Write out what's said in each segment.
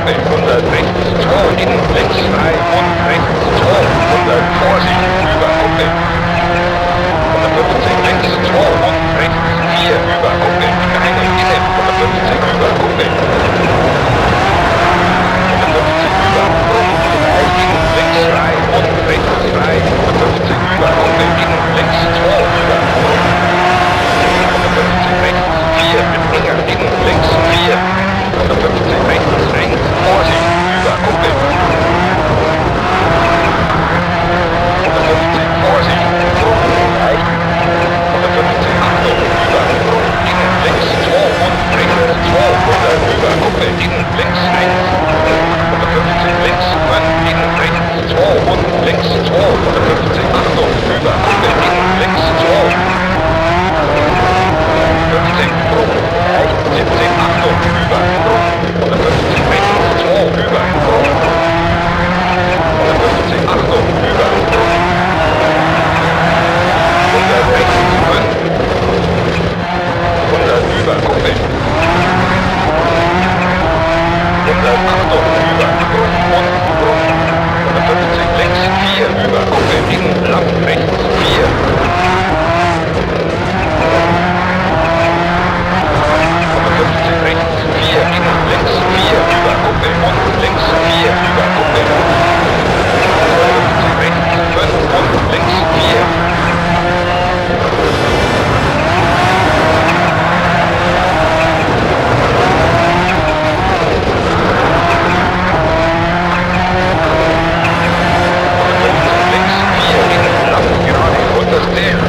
Kuppel, 100 rechts, 2, innen, links, 3 und rechts, 2, 100, Vorsicht, über Kuppel. 150 links, 2 und rechts, 4, über Kuppel, keine, innen, 150 über Kuppel. 150 über, Brummen, 3, innen, links, 3 und rechts, 3, 150 über Kuppel, innen, links, 2, über Brummen. 150 rechts, 4, mit Finger, innen, links, 4. 150 rechts, 1, Vorsicht, über Kuppel. 150, Vorsicht, Brummen, 3. 150, Achtung, über Brummen, innen, links, 2 und rechts, 200, über Kuppel, innen, links, 1. 150 links, Mann, innen, rechts, 2 und links, 2. 150, Achtung, über Kuppel, innen, links, 2. 50, Brummen, 3, 70, Achtung, über Brummen, 150 rechts, 2, über Brummen, 150, Achtung, über Brummen, 100 rechts, 5, 100 über Kuppel, 100, Achtung, über Brummen und Brummen, 150 links, 4, über Kuppel, innen, lang, rechts, 4. 150 rechts, 4, innen, links, 4, über Kuppel und links, 4, über Kuppel. 150 rechts, 5 und links, 4. 150 links, 4, innen, lang, gerade, unterstehen.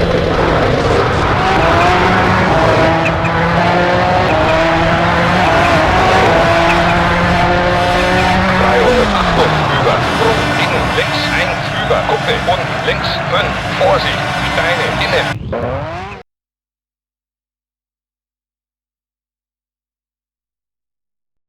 300, Achtung, über Brummen, innen, links, 1, über Kuppel und links, 5, Vorsicht, Steine, innen.